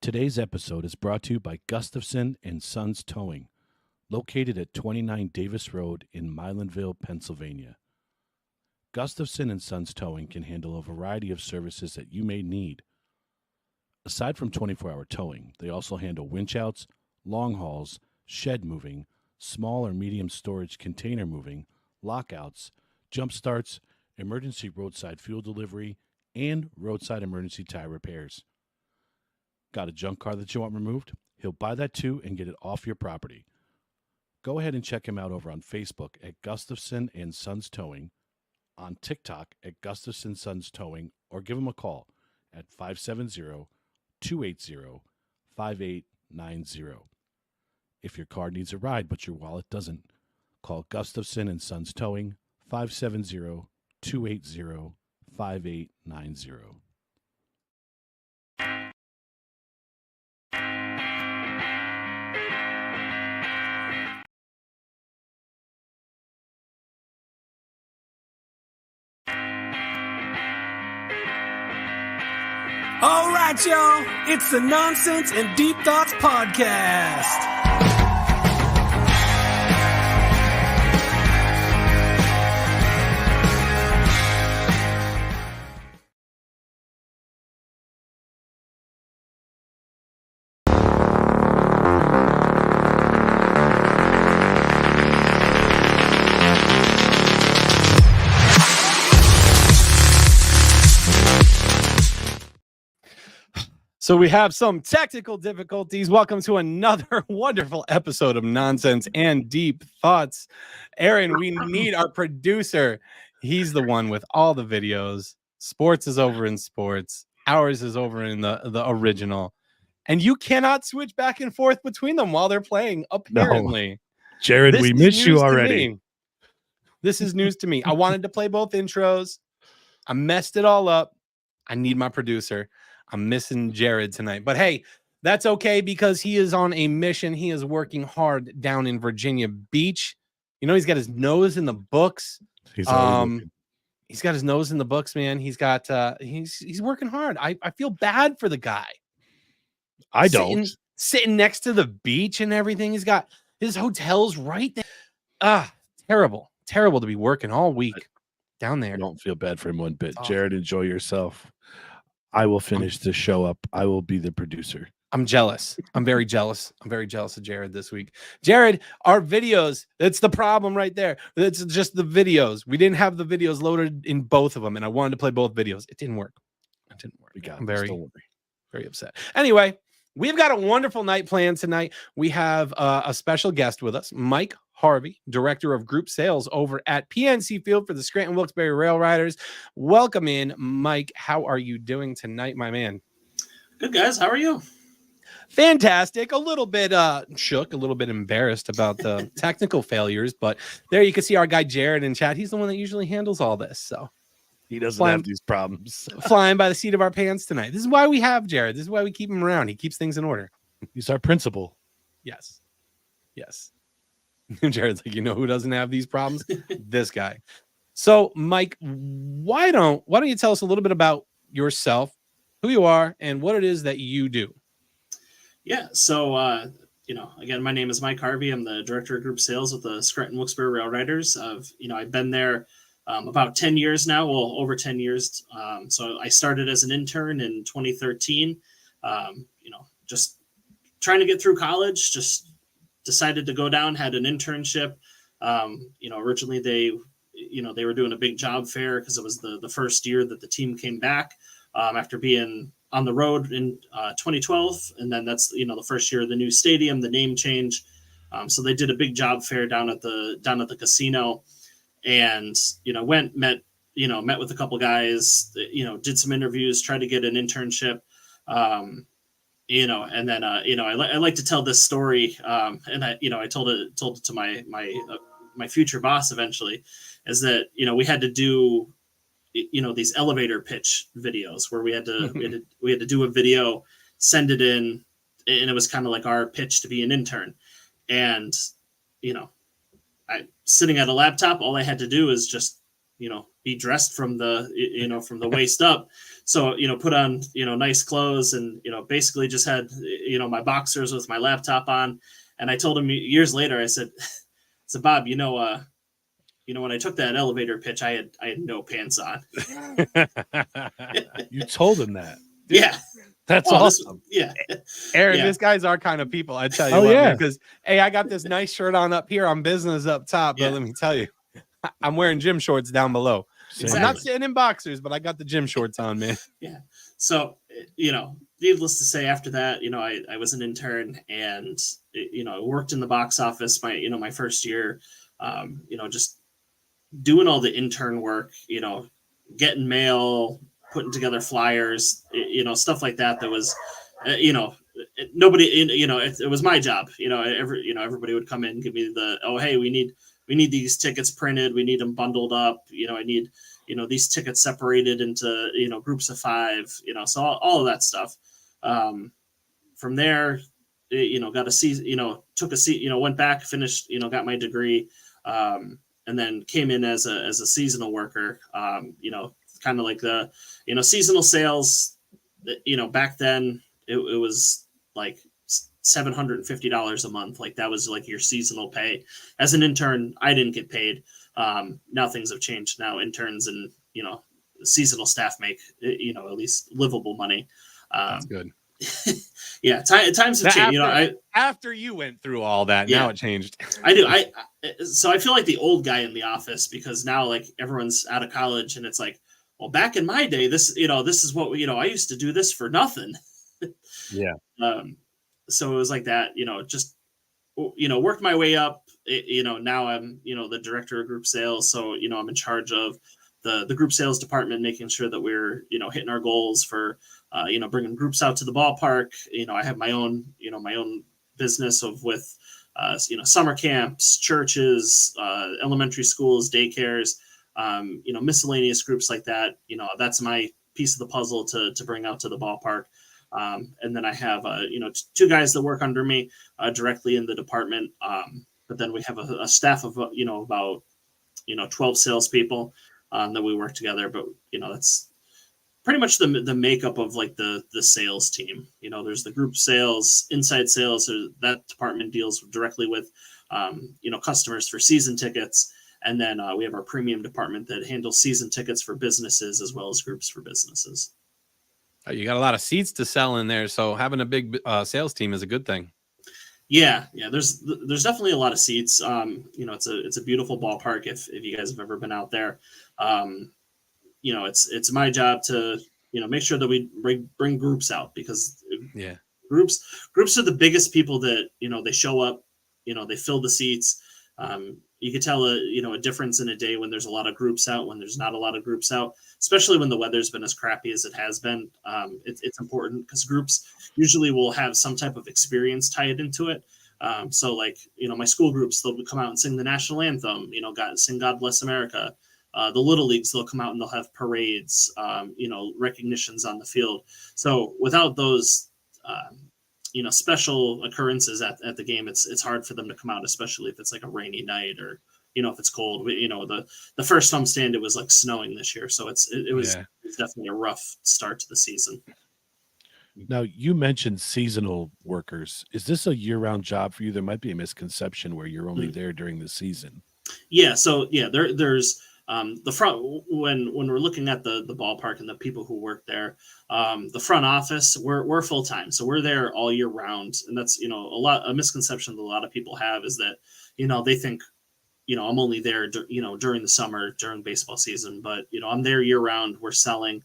Today's episode is brought to you by Gustafson and Sons Towing, located at 29 Davis Road in Milanville, Pennsylvania. Gustafson and Sons Towing can handle a variety of services that you may need. Aside from 24-hour towing, they also handle winch outs, long hauls, shed moving, small or medium storage container moving, lockouts, jump starts, emergency roadside fuel delivery, and roadside emergency tire repairs. Got a junk car that you want removed? He'll buy that too and get it off your property. Go ahead and check him out over on Facebook at Gustafson and Sons Towing, on TikTok at Gustafson Sons Towing, or give him a call at 570-280-5890. If your car needs a ride but your wallet doesn't, call Gustafson and Sons Towing, 570-280-5890. All right, y'all, it's the Nonsense and Deep Thoughts podcast. So we have some technical difficulties. Welcome to another wonderful episode of Nonsense and Deep Thoughts. Aaron, we need our producer. He's the one with all the videos. Sports is over in sports. Ours is over in the original. And you cannot switch back and forth between them while they're playing, apparently. No. Jared, we miss you already. This is news to me. I wanted to play both intros. I messed it all up. I need my producer. I'm missing Jared tonight, but hey, that's okay because he is on a mission. He is working hard down in Virginia Beach. You know, he's got his nose in the books. He's got his nose in the books, man. He's got he's working hard. I feel bad for the guy. I don't. Sitting next to the beach and everything. He's got his hotels right there. Terrible to be working all week down there. I don't feel bad for him one bit. Jared, enjoy yourself. I will finish the show up. I will be the producer. I'm jealous. I'm very jealous. I'm very jealous of Jared this week. Jared, our videos, that's the problem right there. It's just the videos. We didn't have the videos loaded in both of them, and I wanted to play both videos. It didn't work. I'm very upset. Anyway, we've got a wonderful night planned tonight. We have a special guest with us, Mike Harvey, Director of Group Sales over at PNC Field for the Scranton Wilkes-Barre Railriders. Welcome in, Mike. How are you doing tonight, my man? Good, guys. How are you? Fantastic. A little bit shook, a little bit embarrassed about the technical failures, but there you can see our guy Jared in chat. He's the one that usually handles all this, so he doesn't have these problems. Flying by the seat of our pants tonight. This is why we have Jared. This is why we keep him around. He keeps things in order. He's our principal. Yes. Jared's like, you know who doesn't have these problems? This guy. So, Mike, why don't you tell us a little bit about yourself, who you are, and what it is that you do? Yeah. So, again, my name is Mike Harvey. I'm the Director of Group Sales with the Scranton Wilkes-Barre Railriders. I've been there about 10 years now. Well, over 10 years. So I started as an intern in 2013. Just trying to get through college. Just decided to go down, had an internship. Originally they were doing a big job fair because it was the first year that the team came back after being on the road in 2012. And then that's, the first year of the new stadium, the name change. So they did a big job fair down at the casino and, met with a couple guys, did some interviews, tried to get an internship. And then I like to tell this story, and I told it to my future boss eventually, is that we had to do these elevator pitch videos where we had to do a video, send it in, and it was kind of like our pitch to be an intern, and I sitting at a laptop, all I had to do is just be dressed from the, from the waist up. So, put on, nice clothes and, basically just had, my boxers with my laptop on. And I told him years later, I said, Bob, when I took that elevator pitch, I had no pants on. You told him that. Yeah. That's awesome. Aaron, Yeah. this guy's our kind of people. I tell you Oh, what, yeah. because hey, I got this nice shirt on up here. I'm business up top, but Yeah. let me tell you, I'm wearing gym shorts down below. Same. I'm not sitting in boxers, but I got the gym shorts on, man. Yeah. So, needless to say, after that, I was an intern and, I worked in the box office my first year, just doing all the intern work, getting mail, putting together flyers, stuff like that. That was, nobody, it was my job. Everybody would come in and give me hey, we need these tickets printed. We need them bundled up. I need, these tickets separated into, groups of 5. So all of that stuff. From there, got a season, took a seat, went back, finished, got my degree, and then came in as a seasonal worker. Kind of like the, seasonal sales, back then it was like $750 a month. Like that was like your seasonal pay. As an intern, I didn't get paid. Now things have changed. Now interns and, seasonal staff make, at least livable money. That's good. Yeah. Times have changed. After you went through all that, now it changed. I do. So I feel like the old guy in the office because now like everyone's out of college and it's like, well, back in my day, this is what, I used to do this for nothing. Yeah. So it was like that, just, worked my way up. Now I'm, the director of group sales. So, I'm in charge of the group sales department, making sure that we're, hitting our goals for, bringing groups out to the ballpark. I have my own business with, summer camps, churches, elementary schools, daycares, miscellaneous groups like that. That's my piece of the puzzle to bring out to the ballpark. And then I have, 2 guys that work under me directly in the department. But then we have a staff of, about, 12 salespeople that we work together. But, that's pretty much the makeup of like the sales team. There's the group sales, inside sales. So that department deals directly with, customers for season tickets. And then we have our premium department that handles season tickets for businesses as well as groups for businesses. You got a lot of seats to sell in there, so having a big sales team is a good thing. Yeah. There's definitely a lot of seats. It's a beautiful ballpark. If you guys have ever been out there, it's my job to make sure that we bring groups out because groups are the biggest people that they show up. They fill the seats. You could tell a difference in a day when there's a lot of groups out, when there's not a lot of groups out, especially when the weather's been as crappy as it has been. It's important because groups usually will have some type of experience tied into it. So like, my school groups, they'll come out and sing the national anthem, sing God Bless America. The Little Leagues, they'll come out and they'll have parades, recognitions on the field. So without those, special occurrences at the game, it's hard for them to come out, especially if it's like a rainy night or, if it's cold. The first homestand, it was like snowing this year. So it's definitely a rough start to the season. Now, you mentioned seasonal workers. Is this a year-round job for you? There might be a misconception where you're only there during the season. Yeah. So there's the front when we're looking at the ballpark and the people who work there, the front office, we're full time, so we're there all year round, and that's a misconception that a lot of people have is that they think I'm only there during the summer during baseball season, but I'm there year round. We're selling,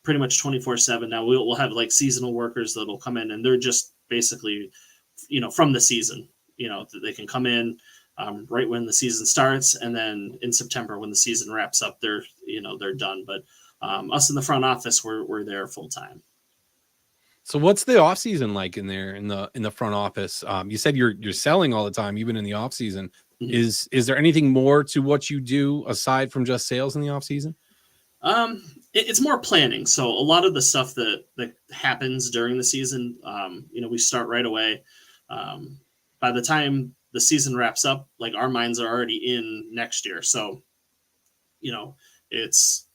pretty much 24/7. Now we'll have like seasonal workers that'll come in and they're just basically from the season, they can come in. Right when the season starts, and then in September when the season wraps up, they're done. But us in the front office, we're there full time. So what's the off season like in there in the front office? You said you're selling all the time, even in the off season. Mm-hmm. Is there anything more to what you do aside from just sales in the off season? It's more planning. So a lot of the stuff that happens during the season, we start right away. By the time the season wraps up, like our minds are already in next year. So, it's,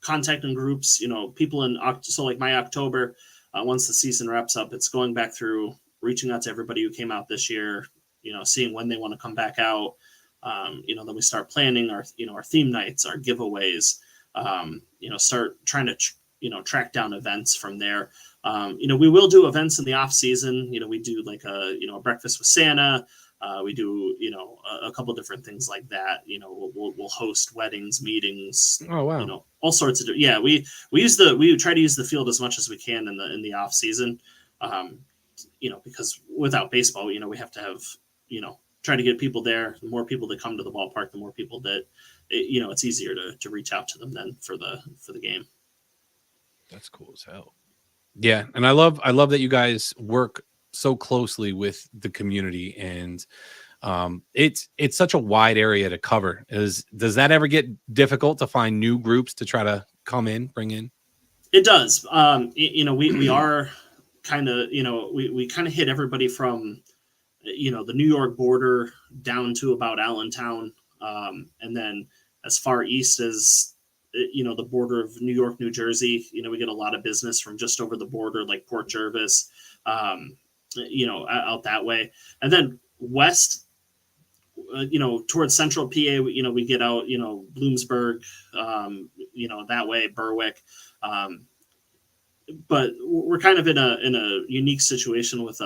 contacting groups, people so like my October, once the season wraps up, it's going back through, reaching out to everybody who came out this year, seeing when they want to come back out. Then we start planning our theme nights, our giveaways, start trying to, track down events from there. We will do events in the off season. We do like a breakfast with Santa. We do, a couple different things like that. We'll host weddings, meetings. Oh, wow. All sorts of, we try to use the field as much as we can in the off season. Because without baseball, we have to have, try to get people there. The more people that come to the ballpark, the more people that, it's easier to reach out to them then for the game. That's cool as hell. Yeah. And I love that you guys work so closely with the community, and it's such a wide area to cover. Does that ever get difficult to find new groups to try to bring in? It does. We are kind of, we kind of hit everybody from, the New York border down to about Allentown. And then as far east as, the border of New York, New Jersey, we get a lot of business from just over the border, like Port Jervis, out that way. And then west, towards central PA, we get out, Bloomsburg, that way, Berwick. But we're kind of in a unique situation with,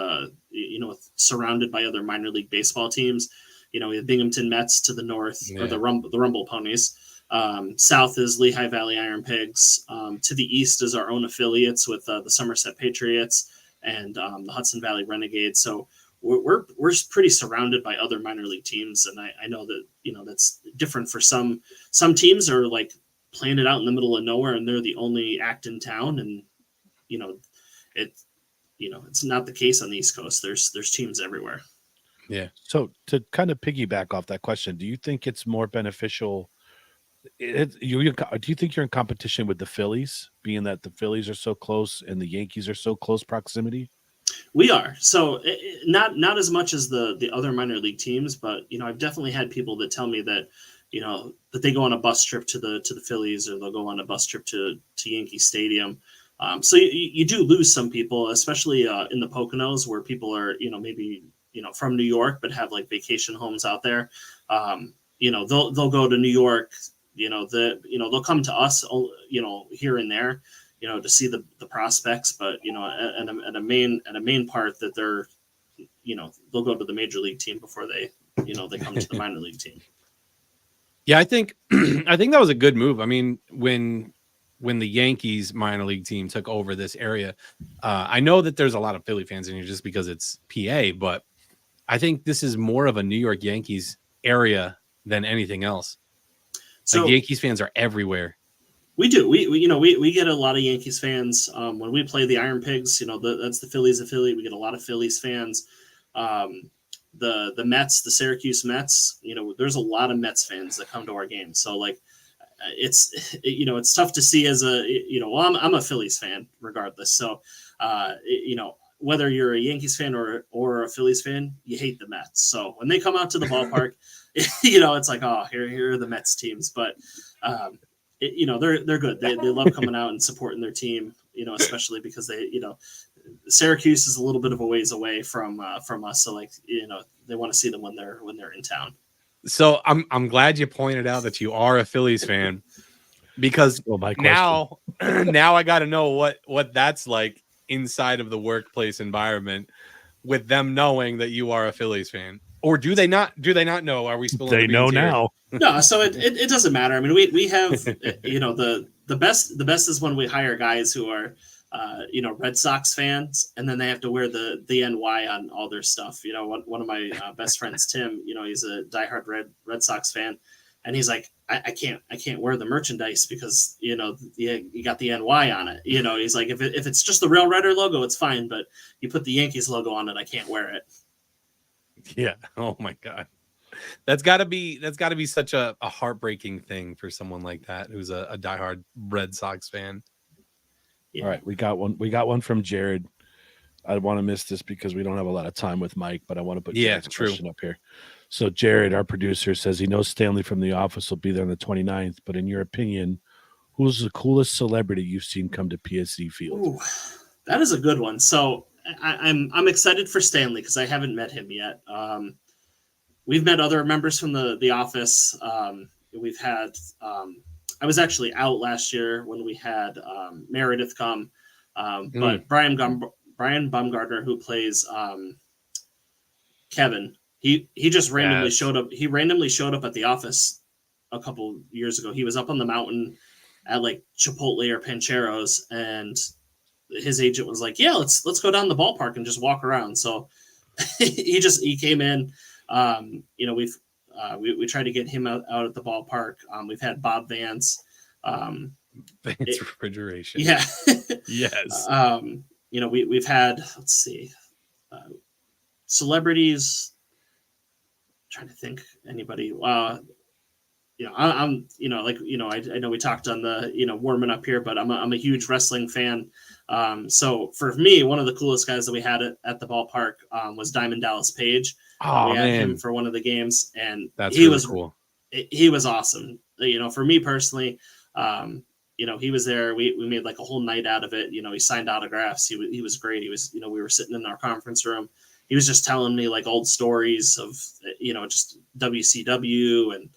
surrounded by other minor league baseball teams. We have Binghamton Mets to the north, or the Rumble Ponies. South is Lehigh Valley Iron Pigs. To the east is our own affiliates with the Somerset Patriots and the Hudson Valley Renegades. So we're pretty surrounded by other minor league teams, and I know that that's different for some teams are like planted out in the middle of nowhere, and they're the only act in town, and it's not the case on the East Coast. There's teams everywhere. Yeah. So to kind of piggyback off that question, do you think it's more beneficial? Do you think you're in competition with the Phillies, being that the Phillies are so close and the Yankees are so close proximity? We are. So not as much as the other minor league teams, but I've definitely had people that tell me that that they go on a bus trip to the Phillies, or they'll go on a bus trip to Yankee Stadium. So you do lose some people, especially in the Poconos, where people are maybe from New York but have like vacation homes out there. They'll go to New York. They'll come to us, here and there, to see the prospects, but and a main part that they're, they'll go to the major league team before they come to the minor league team. Yeah, I think that was a good move. I mean, when the Yankees minor league team took over this area, I know that there's a lot of Philly fans in here just because it's PA, but I think this is more of a New York Yankees area than anything else. So like Yankees fans are everywhere. We do. We get a lot of Yankees fans when we play the Iron Pigs. That's the Phillies affiliate. We get a lot of Phillies fans. The Mets, the Syracuse Mets. There's a lot of Mets fans that come to our games. So like, it's tough to see as I'm a Phillies fan regardless. So whether you're a Yankees fan or a Phillies fan, you hate the Mets. So when they come out to the ballpark, it's like, oh, here are the Mets teams. But they're good. They love coming out and supporting their team. Especially because they Syracuse is a little bit of a ways away from us. So like they want to see them when they're in town. So I'm glad you pointed out that you are a Phillies fan, because now I got to know what that's like inside of the workplace environment with them knowing that you are a Phillies fan. Or do they not know? Are we spilling the beans know here? now? No, so it doesn't matter. I mean, we have the best is when we hire guys who are Red Sox fans, and then they have to wear the NY on all their stuff. One of my best friends, Tim, he's a diehard Red Sox fan, and he's like, I can't wear the merchandise because you got the NY on it. He's like, if it's just the Rail Rider logo, it's fine, but you put the Yankees logo on it, I can't wear it. Yeah. Oh my God. That's got to be such a heartbreaking thing for someone like that who's a diehard Red Sox fan. Yeah. All right, we got one from Jared. I want to miss this because we don't have a lot of time with Mike, but I want to put Yeah, Jared's true. question up here. So Jared, our producer, says he knows Stanley from The Office will be there on the 29th, but in your opinion, who's the coolest celebrity you've seen come to PSC Field? Ooh, that is a good one. So I'm excited for Stanley because I haven't met him yet. We've met other members from the office. We've had I was actually out last year when we had Meredith come, but Brian Baumgartner, who plays Kevin, he just randomly showed up. He randomly showed up at the office a couple years ago. He was up on the mountain at like Chipotle or Pancheros, and his agent was like, "Yeah, let's go down the ballpark and just walk around." So he came in. We tried to get him out at the ballpark. We've had Bob Vance. Vance Refrigeration. Yeah. Yes. We've had, let's see, celebrities. I'm trying to think anybody. I know we talked on the, warming up here, but I'm a huge wrestling fan. So for me, one of the coolest guys that we had at the ballpark was Diamond Dallas Page. Oh, we had man. him for one of the games, and That's he really was cool. He was awesome. For me personally, he was there. We made like a whole night out of it. He signed autographs. He was great. He was, we were sitting in our conference room. He was just telling me like old stories of, just WCW and,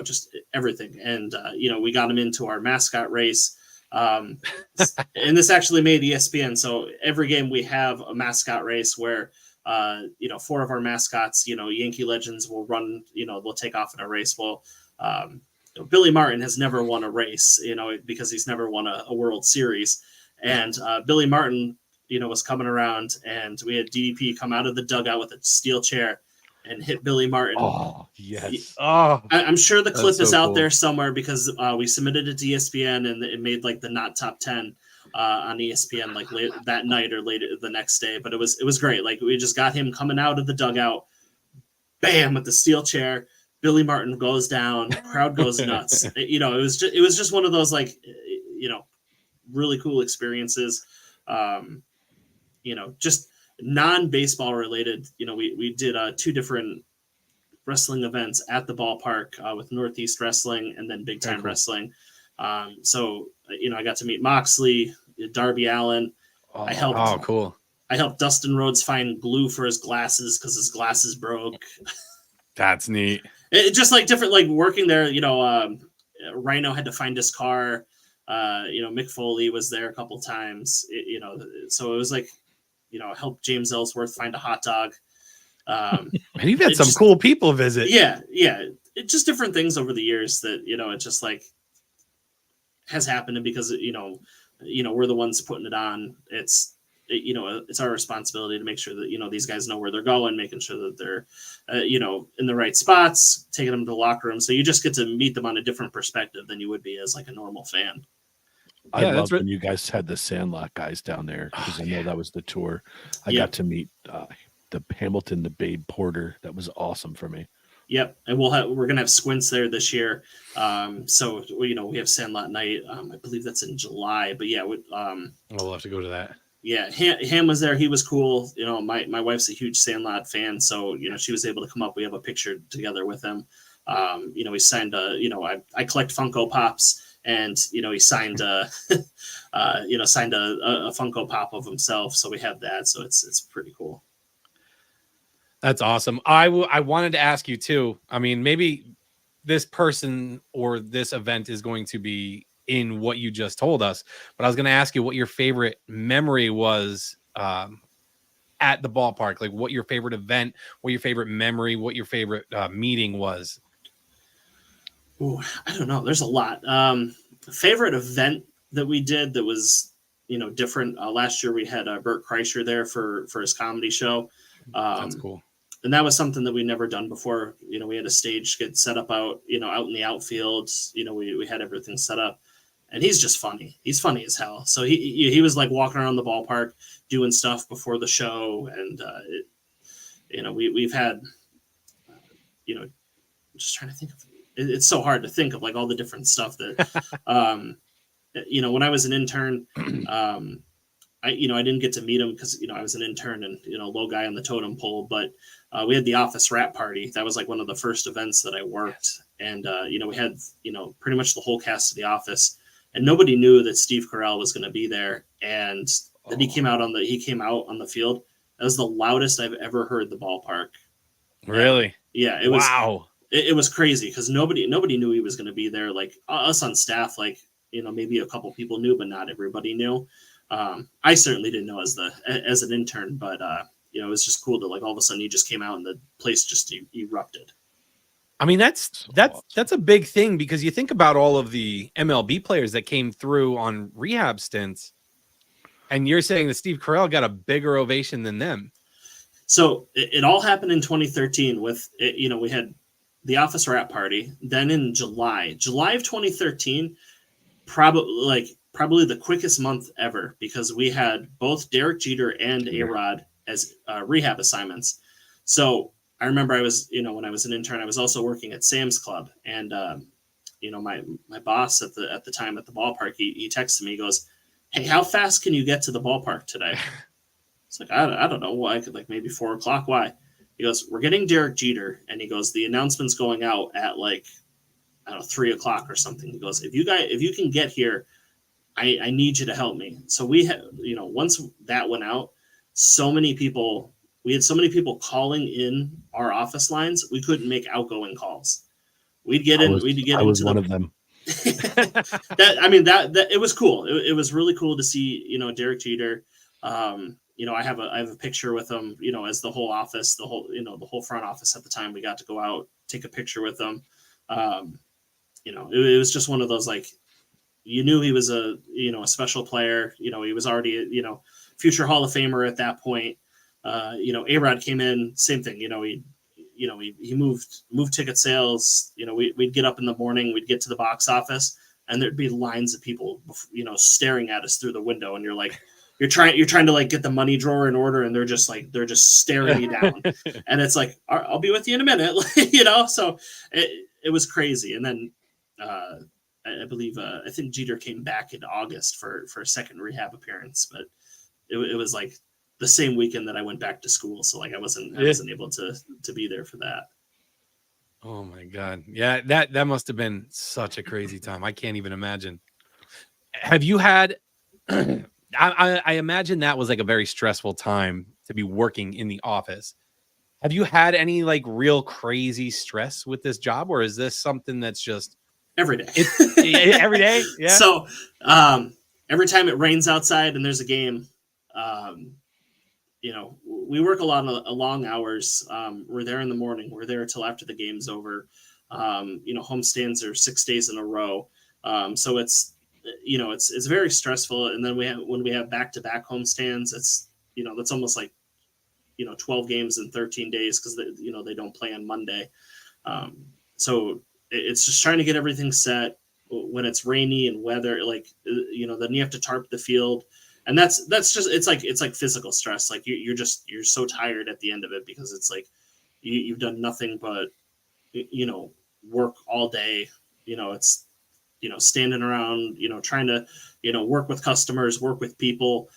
just everything. And, we got him into our mascot race. And this actually made ESPN. So every game we have a mascot race where, 4 of our mascots, Yankee legends will run, they'll take off in a race. Well, Billy Martin has never won a race, because he's never won a World Series. And Billy Martin, was coming around, and we had DDP come out of the dugout with a steel chair and hit Billy Martin. Oh, yes. I'm sure the clip is out cool. there somewhere because we submitted it to ESPN and it made like the not top 10 on ESPN like late that night or later the next day. But it was great. Like we just got him coming out of the dugout, bam, with the steel chair. Billy Martin goes down, crowd goes nuts. It was just one of those like, really cool experiences. Just non-baseball related. We did 2 different wrestling events at the ballpark with Northeast Wrestling and then Big Time Wrestling. I got to meet Moxley, Darby Allin. I helped Dustin Rhodes find glue for his glasses because his glasses broke. That's neat. It just like different, like working there, Rhino had to find his car. Mick Foley was there a couple times, so it was like, help James Ellsworth find a hot dog. And you've had some cool people visit. Yeah. It's just different things over the years that, it just like has happened. And because, we're the ones putting it on, it's our responsibility to make sure that, these guys know where they're going, making sure that they're, in the right spots, taking them to the locker room. So you just get to meet them on a different perspective than you would be as like a normal fan. I love when you guys had the Sandlot guys down there because I know that was the tour. I got to meet the Hamilton, the Babe Porter. That was awesome for me. Yep, and we're gonna have Squints there this year. So we have Sandlot Night. I believe that's in July. But yeah, we'll have to go to that. Yeah, Ham was there. He was cool. My wife's a huge Sandlot fan, so she was able to come up. We have a picture together with him. He signed I collect Funko Pops. And he signed a Funko Pop of himself, so we have that. So it's pretty cool. That's awesome. I wanted to ask you too. I mean, maybe this person or this event is going to be in what you just told us, but I was going to ask you what your favorite memory was at the ballpark. Like, what your favorite event, what your favorite memory, what your favorite meeting was. Ooh, I don't know. There's a lot. Favorite event that we did that was, different. Last year we had Bert Kreischer there for his comedy show. That's cool. And that was something that we never done before. We had a stage get set up out in the outfield. We had everything set up, and he's just funny. He's funny as hell. So he was like walking around the ballpark doing stuff before the show, and we've had, just trying to think of. It's so hard to think of like all the different stuff that, when I was an intern, I didn't get to meet him because, I was an intern and, low guy on the totem pole, but we had the office wrap party. That was like one of the first events that I worked. And, we had, pretty much the whole cast of the office, and nobody knew that Steve Carell was going to be there. And then he came out on the field. That was the loudest I've ever heard the ballpark. Really? Yeah. It was, wow. It was crazy because nobody knew he was going to be there. Like us on staff, like, maybe a couple people knew, but not everybody knew. I certainly didn't know as an intern, but it was just cool to, like, all of a sudden he just came out and the place just erupted. I mean, that's a big thing, because you think about all of the MLB players that came through on rehab stints, and you're saying that Steve Carell got a bigger ovation than them. So it all happened in 2013 with, we had the office wrap party. Then in July of 2013, probably the quickest month ever, because we had both Derek Jeter and A-Rod as rehab assignments. So I remember I was, when I was an intern, I was also working at Sam's Club, and my boss at the time at the ballpark, he texted me, he goes, "Hey, how fast can you get to the ballpark today?" It's like, I don't know why. I could, like, maybe 4 o'clock. Why? He goes, "We're getting Derek Jeter," and he goes, "The announcement's going out at, like, I don't know, 3 o'clock or something." He goes, if you can get here, I need you to help me. So we had, once that went out, we had so many people calling in our office lines, we couldn't make outgoing calls. I was one of them. that it was cool. It was really cool to see, Derek Jeter. I have a picture with him, as the whole office, the whole front office at the time, we got to go out, take a picture with him. It was just one of those, like, you knew he was a special player. He was already future Hall of Famer at that point. A-Rod came in, same thing. He moved ticket sales. We'd get up in the morning, we'd get to the box office, and there'd be lines of people, staring at us through the window, and you're like, you're trying to, like, get the money drawer in order, and they're just staring you down, and it's like, I'll be with you in a minute, So it was crazy, and then I believe I think Jeter came back in August for a second rehab appearance, but it was like the same weekend that I went back to school, so, like, I wasn't able to be there for that. Oh my God. Yeah, that must have been such a crazy time. I can't even imagine. Have you had I imagine that was, like, a very stressful time to be working in the office. Have you had any, like, real crazy stress with this job, or is this something that's just every day? Every day? Yeah. So every time it rains outside and there's a game, we work a lot of long hours. We're there in the morning. We're there till after the game's over. Homestands are 6 days in a row. So it's very stressful. And then when we have back-to-back homestands, it's, that's almost like, 12 games in 13 days, because they don't play on Monday. So it's just trying to get everything set when it's rainy and weather, like, then you have to tarp the field. And that's just, it's like physical stress. Like you're so tired at the end of it, because it's like you've done nothing but, work all day. It's, standing around, trying to, work with customers, work with people.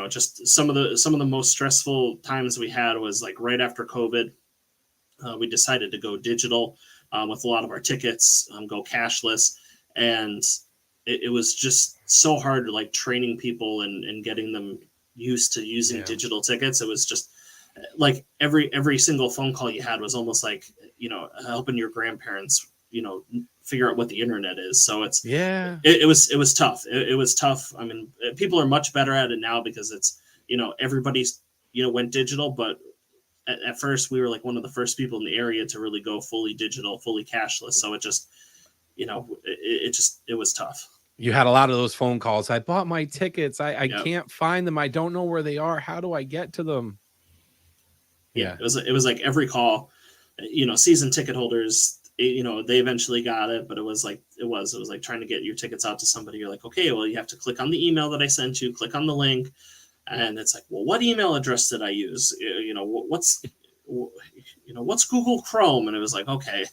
Just some of the most stressful times we had was, like, right after COVID. We decided to go digital with a lot of our tickets, go cashless, and it was just so hard, like, training people and getting them used to using digital tickets. It was just like every single phone call you had was almost like, helping your grandparents, figure out what the internet is. So it was tough. It was tough. I mean, people are much better at it now, because it's, everybody's, went digital, but at first we were, like, one of the first people in the area to really go fully digital, fully cashless. So it just, it was tough. You had a lot of those phone calls. I bought my tickets. I can't find them. I don't know where they are. How do I get to them? Yeah. It was like every call, season ticket holders, they eventually got it, but it was like trying to get your tickets out to somebody. You're like, okay, well, you have to click on the email that I sent you, click on the link. And it's like, well, what email address did I use? What's Google Chrome? And it was like, okay,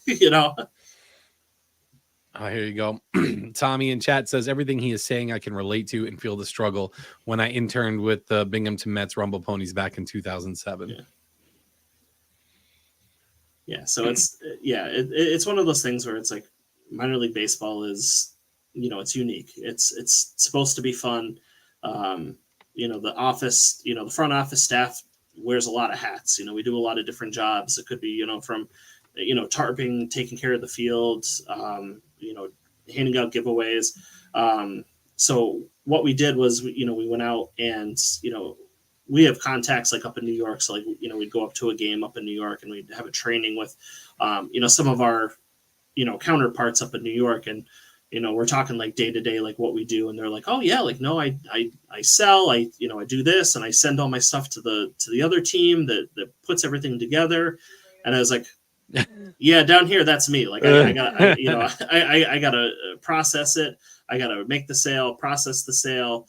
Oh, here you go. Tommy in chat says everything he is saying I can relate to and feel the struggle when I interned with the Binghamton Mets Rumble Ponies back in 2007. Yeah. So it's one of those things where it's like minor league baseball is, it's unique. It's supposed to be fun. The office, the front office staff wears a lot of hats. We do a lot of different jobs. It could be, from, tarping, taking care of the fields, handing out giveaways. So what we did was, we went out and, we have contacts like up in New York. So like, we'd go up to a game up in New York and we'd have a training with, some of our, counterparts up in New York. And, we're talking like day to day, like what we do. And they're like, oh yeah, like, no, I sell, I do this and I send all my stuff to the other team that puts everything together. And I was like, yeah, down here, that's me. Like I gotta process it. I gotta make the sale, process the sale,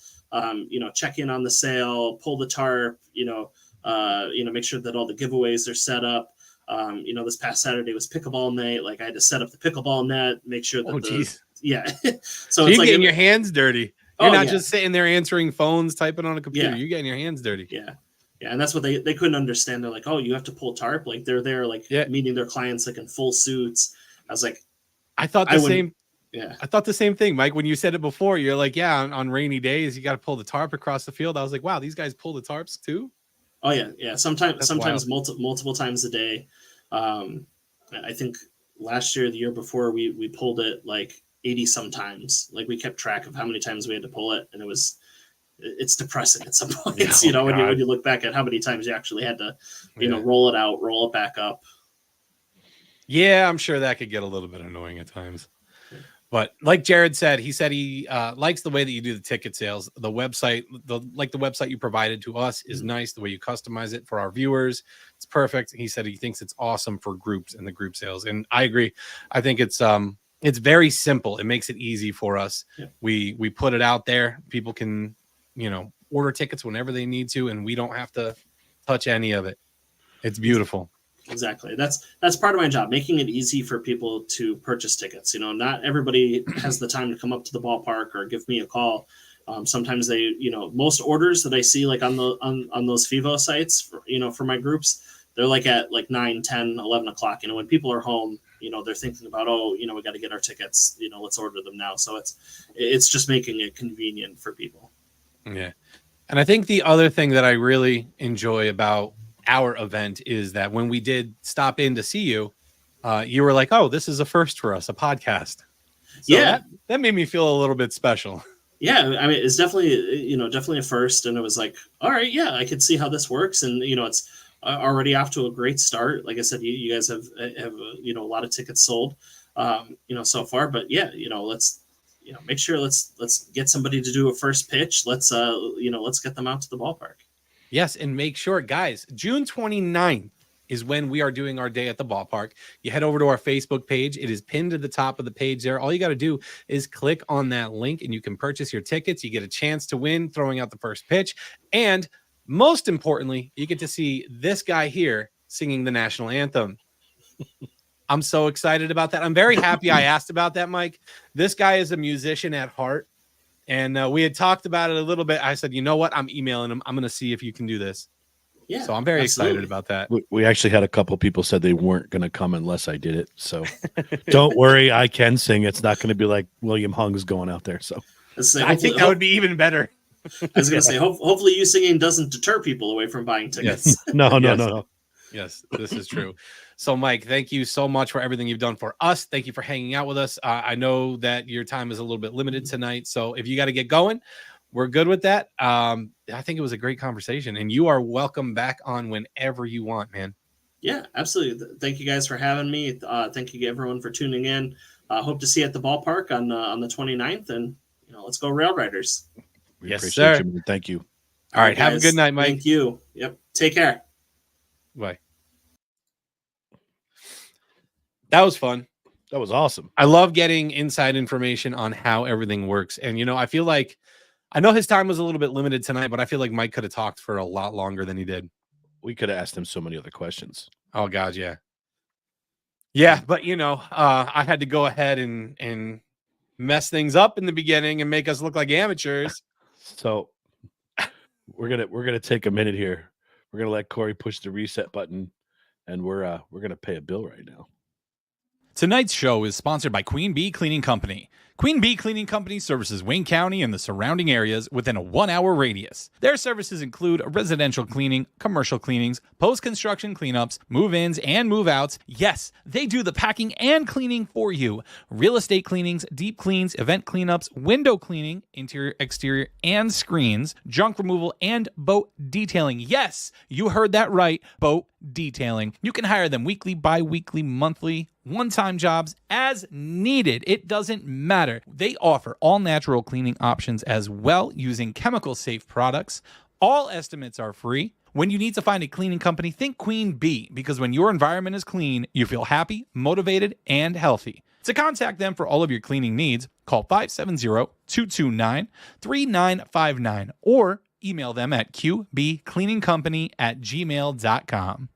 check in on the sale, pull the tarp, make sure that all the giveaways are set up. This past Saturday was pickleball night. Like I had to set up the pickleball net, make sure that so it's you're like getting your hands dirty. You're not just sitting there answering phones, typing on a computer. Yeah. You're getting your hands dirty. Yeah. Yeah. And that's what they couldn't understand. They're like, oh, you have to pull tarp. Like they're there, like meeting their clients, like in full suits. I was like, I thought the same thing, Mike. When you said it before, you're like, yeah, on rainy days, you got to pull the tarp across the field. I was like, wow, these guys pull the tarps too. Oh yeah. Yeah. Sometimes multiple times a day. I think last year, the year before we pulled it like 80 sometimes. Like we kept track of how many times we had to pull it. And it's depressing at some points, when you look back at how many times you actually had to, roll it out, roll it back up. Yeah, I'm sure that could get a little bit annoying at times. But like Jared said, he likes the way that you do the ticket sales. The website, the website you provided to us is nice. The way you customize it for our viewers, it's perfect. He said he thinks it's awesome for groups and the group sales. And I agree. I think it's very simple. It makes it easy for us. Yeah. We put it out there. People can, order tickets whenever they need to, and we don't have to touch any of it. It's beautiful. Exactly. That's part of my job, making it easy for people to purchase tickets. Not everybody has the time to come up to the ballpark or give me a call. Sometimes they, most orders that I see like on those FIVO sites, for my groups, they're like at like 9, 10, 11 o'clock. When people are home, they're thinking about, we got to get our tickets, let's order them now. So it's just making it convenient for people. Yeah. And I think the other thing that I really enjoy about our event is that when we did stop in to see you, you were like, oh, this is a first for us, a podcast. So that made me feel a little bit special. Yeah. I mean, it's definitely a first. And it was like, all right, yeah, I could see how this works. And, it's already off to a great start. Like I said, you guys have a lot of tickets sold, so far, but let's, make sure let's get somebody to do a first pitch. Let's get them out to the ballpark. Yes, and make sure, guys, June 29th is when we are doing our day at the ballpark. You head over to our Facebook page. It is pinned to the top of the page there. All you got to do is click on that link, and you can purchase your tickets. You get a chance to win throwing out the first pitch. And most importantly, you get to see this guy here singing the national anthem. I'm so excited about that. I'm very happy I asked about that, Mike. This guy is a musician at heart. And we had talked about it a little bit. I said, you know what? I'm emailing him. I'm going to see if you can do this. Yeah. So I'm very excited about that. We actually had a couple people said they weren't going to come unless I did it. So don't worry. I can sing. It's not going to be like William Hung's going out there. So I think that would be even better. I was going to say, hopefully you singing doesn't deter people away from buying tickets. Yes. No. Yes, this is true. So, Mike, thank you so much for everything you've done for us. Thank you for hanging out with us. I know that your time is a little bit limited tonight. So if you got to get going, we're good with that. I think it was a great conversation, and you are welcome back on whenever you want, man. Yeah, absolutely. Thank you guys for having me. Thank you everyone for tuning in. Hope to see you at the ballpark on the 29th, and let's go Railriders. We appreciate you, man. Thank you. All right, have a good night, Mike. Thank you. Yep. Take care. Bye. That was fun. That was awesome. I love getting inside information on how everything works. And, I feel like I know his time was a little bit limited tonight, but I feel like Mike could have talked for a lot longer than he did. We could have asked him so many other questions. Oh, God, yeah. Yeah, but I had to go ahead and mess things up in the beginning and make us look like amateurs. So we're gonna take a minute here. We're gonna let Corey push the reset button, and we're gonna pay a bill right now. Tonight's show is sponsored by Queen Bee Cleaning Company. Queen Bee Cleaning Company services Wayne County and the surrounding areas within a 1-hour radius. Their services include residential cleaning, commercial cleanings, post-construction cleanups, move-ins and move-outs. Yes, they do the packing and cleaning for you. Real estate cleanings, deep cleans, event cleanups, window cleaning, interior, exterior, and screens, junk removal, and boat detailing. Yes, you heard that right, boat detailing. You can hire them weekly, bi-weekly, monthly, one-time jobs as needed. It doesn't matter. They offer all natural cleaning options as well using chemical-safe products. All estimates are free. When you need to find a cleaning company, think Queen Bee, because when your environment is clean, you feel happy, motivated, and healthy. To contact them for all of your cleaning needs, call 570-229-3959 or email them at qbcleaningcompany@gmail.com.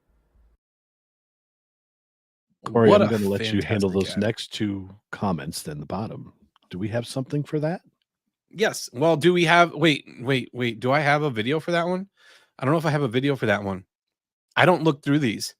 Corey, What I'm a going to let you handle those fantastic ad. next two comments. Then the bottom. Do we have something for that? Yes. Well, do we have? Wait. Do I have a video for that one? I don't know if I have a video for that one. I don't look through these.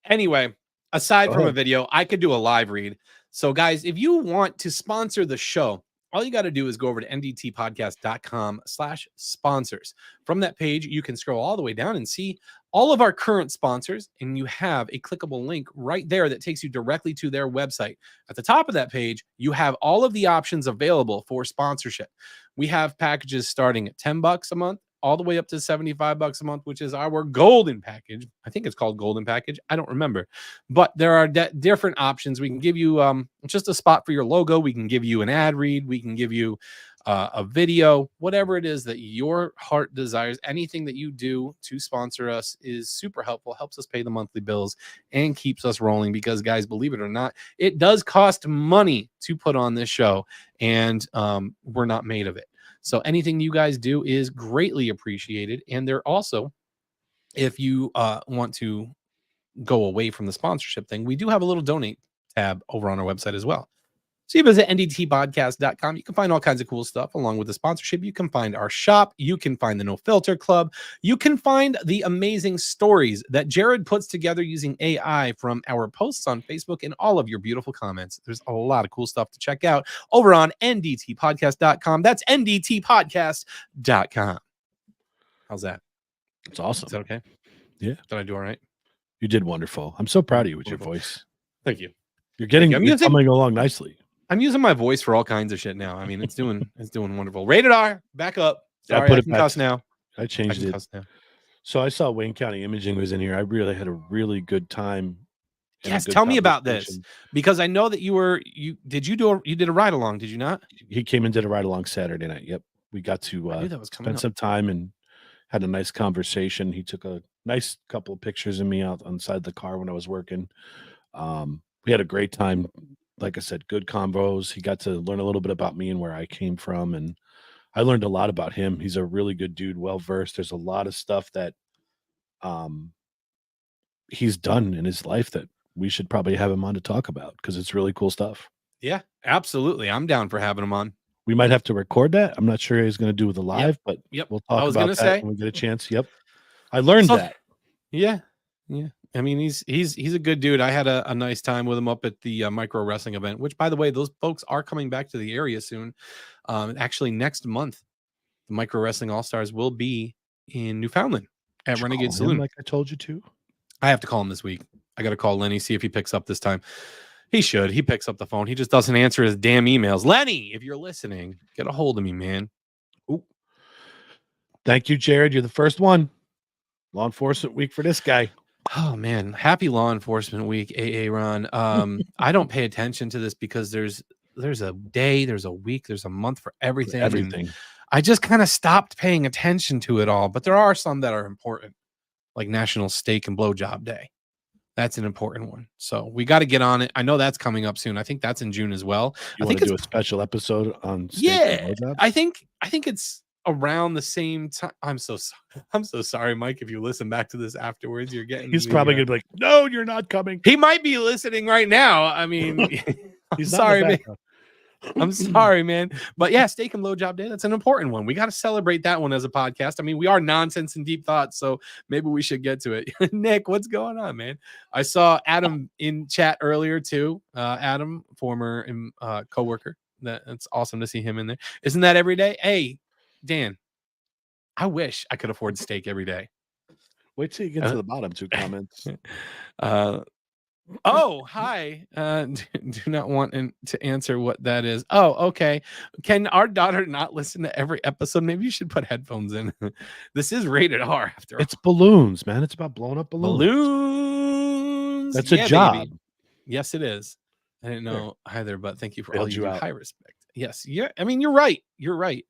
Anyway, aside Go from a ahead. video, I could do a live read. So, guys, if you want to sponsor the show, all you got to do is go over to ndtpodcast.com/sponsors. From that page, you can scroll all the way down and see all of our current sponsors, and you have a clickable link right there that takes you directly to their website. At the top of that page, you have all of the options available for sponsorship. We have packages starting at $10 a month, all the way up to $75 a month, which is our golden package. I think it's called golden package. I don't remember, but there are different options. We can give you just a spot for your logo. We can give you an ad read. We can give you a video, whatever it is that your heart desires. Anything that you do to sponsor us is super helpful, helps us pay the monthly bills and keeps us rolling, because guys, believe it or not, it does cost money to put on this show, and we're not made of it. So anything you guys do is greatly appreciated. And they're also, if you want to go away from the sponsorship thing, we do have a little donate tab over on our website as well. So you visit ndtpodcast.com. You can find all kinds of cool stuff along with the sponsorship. You can find our shop. You can find the No Filter Club. You can find the amazing stories that Jared puts together using AI from our posts on Facebook and all of your beautiful comments. There's a lot of cool stuff to check out over on ndtpodcast.com. That's ndtpodcast.com. How's that? It's awesome. Is that okay? Yeah. Did I do all right? You did wonderful. I'm so proud of you with your Wonderful. voice. Thank you. You're getting Thank you. you're coming along nicely. I'm using my voice for all kinds of shit now. I mean, it's doing wonderful. Rated R, back up. Sorry, I can cuss now. I changed it. Cuss now. So I saw Wayne County Imaging was in here. I really had a really good time. and a Yes, good tell me about this, conversation. because I know that you did a ride along, did you not? He came and did a ride along Saturday night. Yep. We got I to knew that was coming spend up. some time and had a nice conversation. He took a nice couple of pictures of me out inside the car when I was working. We had a great time. Like I said, good convos. He got to learn a little bit about me and where I came from, and I learned a lot about him. He's a really good dude, well versed. There's a lot of stuff that he's done in his life that we should probably have him on to talk about, because it's really cool stuff. Yeah, absolutely. I'm down for having him on. We might have to record that. I'm not sure he's going to do with the live, but Yep. we'll I talk was about gonna that say. when we get a chance. Yep. I learned So- that. Yeah. I mean, he's a good dude. I had a nice time with him up at the micro wrestling event, which, by the way, those folks are coming back to the area soon. Actually, next month, the Micro Wrestling All-Stars will be in Newfoundland at Did you Renegade call him Saloon. like I told you to. I have to call him this week. I got to call Lenny, see if he picks up this time. He should. He picks up the phone. He just doesn't answer his damn emails. Lenny, if you're listening, get a hold of me, man. Thank you, Jared. You're the first one. Law enforcement week for this guy. Oh man, happy Law Enforcement Week, AA Ron. I don't pay attention to this because there's a day, there's a week, there's a month for everything. and Everything. I just kind of stopped paying attention to it all, but there are some that are important, like National Steak and Blowjob Day. That's an important one. So we got to get on it. I know that's coming up soon. I think that's in June as well. You I want think to do a it's special episode on steak and blowjobs? I think it's around the same time. I'm so sorry, Mike. If you listen back to this afterwards, you're getting. He's probably gonna be like, "No, you're not coming." He might be listening right now. I mean, I'm sorry, man. I'm sorry, man. But yeah, Steak and Blowjob Day, that's an important one. We got to celebrate that one as a podcast. I mean, we are nonsense and deep thoughts, so maybe we should get to it. Nick, what's going on, man? I saw Adam in chat earlier too. Adam, former coworker. That's awesome to see him in there. Isn't that every day? Hey, Dan, I wish I could afford steak every day. Wait till you get to the bottom two comments. Oh, hi. Do not want to answer what that is. Oh, okay. Can our daughter not listen to every episode? Maybe you should put headphones in. This is rated R after all. It's balloons, man. It's about blowing up balloons. Balloons. That's a job. Baby. Yes, it is. I didn't know either, but thank you for all you do. High respect. Yes. Yeah. I mean, you're right. You're right.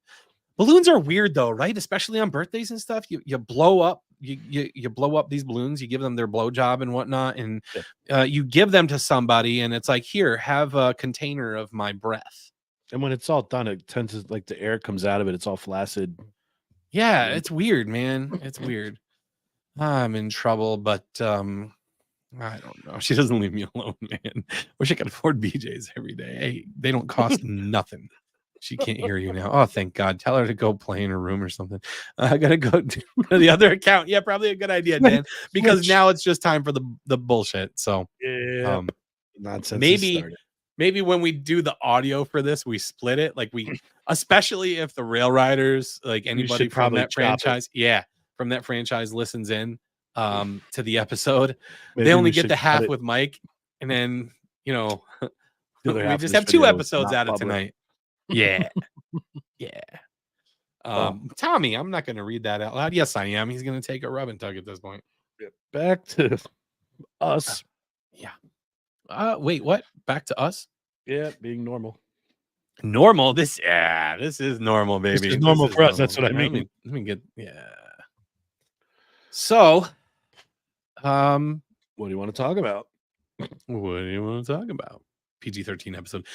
Balloons are weird though, right? Especially on birthdays and stuff. You blow up. You blow up these balloons, you give them their blowjob and whatnot, and you give them to somebody, and it's like, here, have a container of my breath. And when it's all done, it tends to, like, the air comes out of it, it's all flaccid. Yeah, it's weird, man. It's weird. I'm in trouble, but I don't know. She doesn't leave me alone, man. Wish I could afford BJ's every day. Hey, they don't cost nothing. She can't hear you now. Oh, thank God. Tell her to go play in her room or something. I got to go to the other account. Yeah, probably a good idea, Dan, because now it's just time for the bullshit. So yeah, nonsense. Maybe when we do the audio for this, we split it. Like especially if the Railriders, like anybody from that franchise, from that franchise listens in to the episode, they only get the half with Mike. And then, we just have 2 episodes out of tonight. Yeah. Tommy, I'm not going to read that out loud. Yes, I am. He's going to take a rub and tug at this point. Back to us. Wait, what? Back to us? Yeah, being normal. Normal? This is normal, baby. This is normal for us. That's what I mean. Let me get, So, what do you want to talk about? PG-13 episode.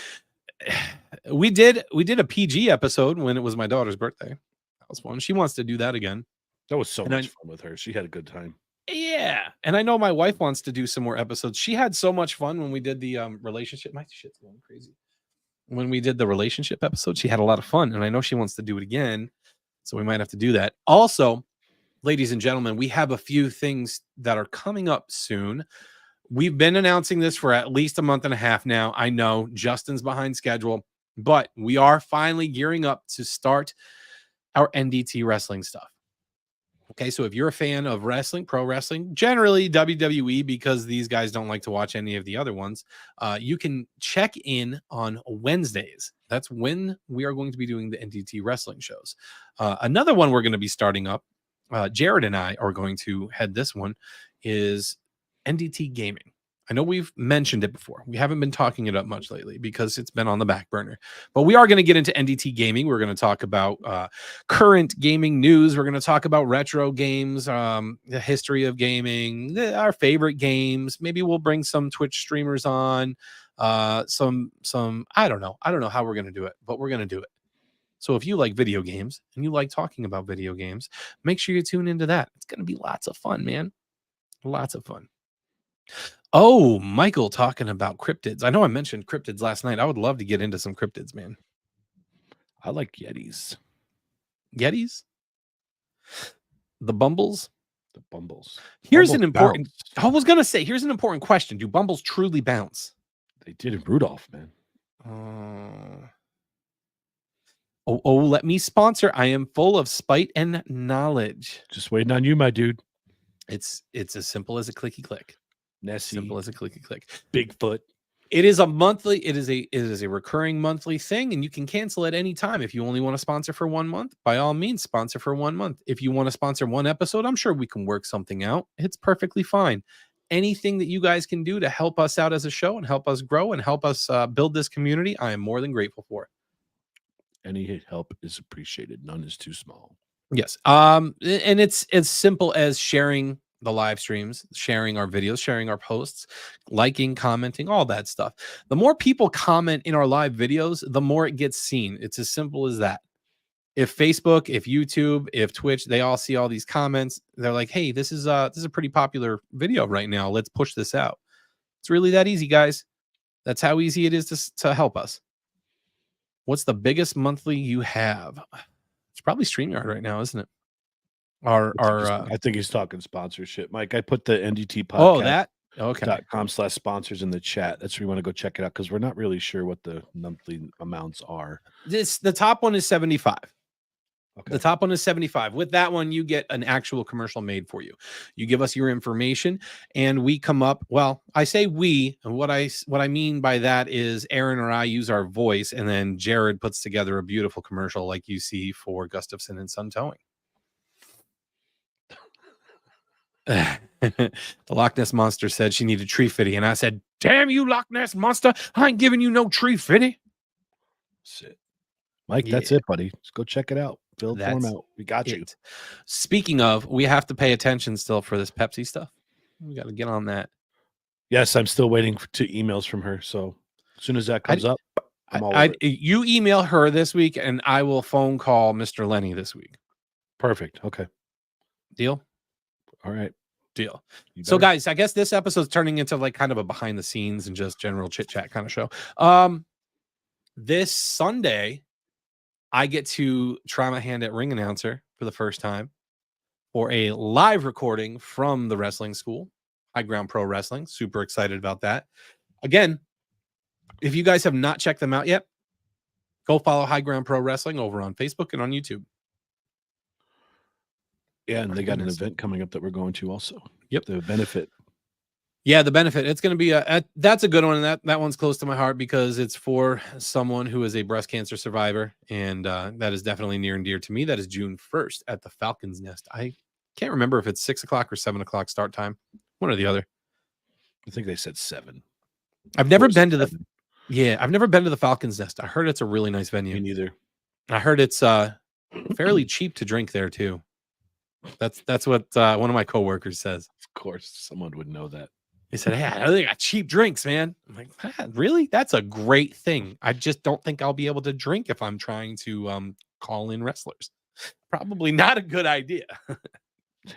We did a PG episode when it was my daughter's birthday. That was fun. She wants to do that again. That was so much fun with her. She had a good time. Yeah, and I know my wife wants to do some more episodes. She had so much fun when we did the relationship. My shit's going crazy. When we did the relationship episode, she had a lot of fun, and I know she wants to do it again. So we might have to do that. Also, ladies and gentlemen, we have a few things that are coming up soon. We've been announcing this for at least a month and a half now. I know Justin's behind schedule, but we are finally gearing up to start our NDT wrestling stuff. Okay, so if you're a fan of wrestling, pro wrestling, generally WWE, because these guys don't like to watch any of the other ones, you can check in on Wednesdays. That's when we are going to be doing the NDT wrestling shows. Another one we're going to be starting up, Jared and I are going to head this one, is NDT Gaming. I know we've mentioned it before. We haven't been talking it up much lately because it's been on the back burner. But we are going to get into NDT Gaming. We're going to talk about current gaming news. We're going to talk about retro games, the history of gaming, our favorite games. Maybe we'll bring some Twitch streamers on. Some I don't know. I don't know how we're going to do it, but we're going to do it. So if you like video games and you like talking about video games, make sure you tune into that. It's going to be lots of fun, man. Lots of fun. Oh, Michael talking about cryptids. I know I mentioned cryptids last night. I would love to get into some cryptids, man. I like Yetis. Yetis? The Bumbles? The Bumbles. Here's an important... Bounce. I was going to say, here's an important question. Do Bumbles truly bounce? They did in Rudolph, man. Let me sponsor. I am full of spite and knowledge. Just waiting on you, my dude. It's as simple as a clicky click. Nessie. Simple as a clicky click. Bigfoot. It is a monthly. It is a recurring monthly thing, and you can cancel at any time. If you only want to sponsor for 1 month, by all means, sponsor for 1 month. If you want to sponsor one episode, I'm sure we can work something out. It's perfectly fine. Anything that you guys can do to help us out as a show and help us grow and help us build this community, I am more than grateful for. Any help is appreciated. None is too small. Yes. And it's as simple as sharing the live streams, sharing our videos, sharing our posts, liking, commenting, all that stuff. The more people comment in our live videos, the more it gets seen. It's as simple as that. if Facebook, if YouTube, if Twitch, they all see all these comments, they're like, hey, this is a pretty popular video right now. Let's push this out. It's really that easy, guys. That's how easy it is to help us. What's the biggest monthly you have? It's probably StreamYard right now, isn't it? I think he's talking sponsorship. Mike, I put the NDT podcast. Oh, that? Okay. .com/sponsors in the chat. That's where you want to go check it out because we're not really sure what the monthly amounts are. The top one is 75. Okay. The top one is 75. With that one, you get an actual commercial made for you. You give us your information and we come up. Well, I say we, and what I mean by that is Aaron or I use our voice, and then Jared puts together a beautiful commercial like you see for Gustafson and Son Towing. The Loch Ness Monster said she needed tree fitty, and I said, damn you, Loch Ness Monster, I ain't giving you no tree fitty. Sit. Mike, that's it, buddy. Just go check it out. Fill the form out. We got you. Speaking of, we have to pay attention still for this Pepsi stuff. We got to get on that. Yes, I'm still waiting to emails from her. So as soon as that comes up, I'm all over it. You email her this week, and I will phone call Mr. Lenny this week. Perfect. Okay. Deal? All right. Deal. So, guys, I guess this episode's turning into like kind of a behind the scenes and just general chit chat kind of show. This Sunday, I get to try my hand at ring announcer for the first time for a live recording from the wrestling school, High Ground Pro Wrestling. Super excited about that. Again, if you guys have not checked them out yet, go follow High Ground Pro Wrestling over on Facebook and on YouTube. Yeah, and they got an event coming up that we're going to also. Yep. The benefit. Yeah, the benefit. It's going to be that's a good one. And that one's close to my heart because it's for someone who is a breast cancer survivor. And that is definitely near and dear to me. That is June 1st at the Falcon's Nest. I can't remember if it's 6 o'clock or 7 o'clock start time. One or the other. I think they said 7. I've never been to I've never been to the Falcon's Nest. I heard it's a really nice venue. Me neither. I heard it's fairly cheap to drink there too. That's what one of my coworkers says. Of course, someone would know that. He said, hey, I know they got cheap drinks, man. I'm like, really? That's a great thing. I just don't think I'll be able to drink if I'm trying to call in wrestlers. Probably not a good idea.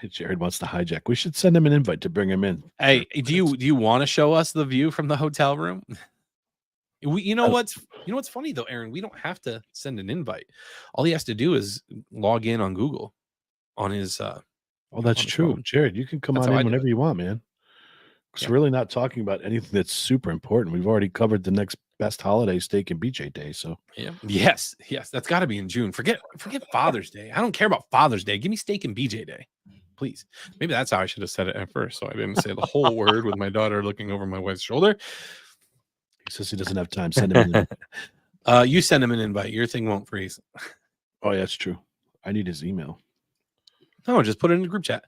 Jared wants to hijack. We should send him an invite to bring him in. Hey, do you want to show us the view from the hotel room? You know what's funny though, Aaron? We don't have to send an invite. All he has to do is log in on Google on his that's true. Phone. Jared, you can come on in whenever you want, man. Because we're really not talking about anything that's super important. We've already covered the next best holiday, steak and BJ Day. So yes, that's got to be in June. Forget Father's Day. I don't care about Father's Day. Give me steak and BJ Day, please. Maybe that's how I should have said it at first, so I didn't say the whole word with my daughter looking over my wife's shoulder. He says he doesn't have time. Send him an invite. You send him an invite. Your thing won't freeze. Oh, yeah, that's true. I need his email. No, just put it in the group chat.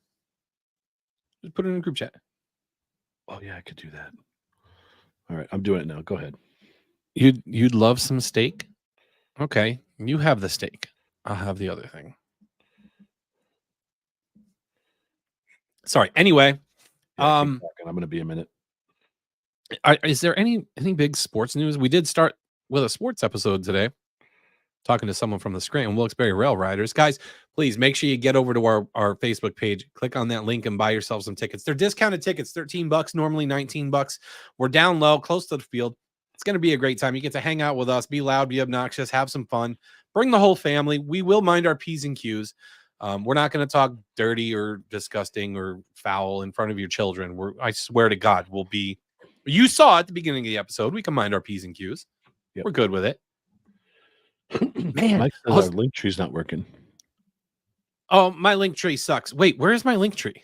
Just put it in the group chat. Oh yeah, I could do that. All right, I'm doing it now. Go ahead. You'd love some steak? Okay, you have the steak. I'll have the other thing. Sorry. Anyway, I'm going to be a minute. Is there any big sports news? We did start with a sports episode today, talking to someone from the Scranton Wilkes-Barre Railriders. Guys, please make sure you get over to our Facebook page, click on that link and buy yourself some tickets. They're discounted tickets, $13, normally $19. We're down low, close to the field. It's going to be a great time. You get to hang out with us, be loud, be obnoxious, have some fun. Bring the whole family. We will mind our P's and Q's. We're not going to talk dirty or disgusting or foul in front of your children. I swear to God, we'll be. You saw at the beginning of the episode, we can mind our P's and Q's. Yep. We're good with it. Man, Mike says our link tree's not working. Oh, my link tree sucks. Wait, where is my link tree?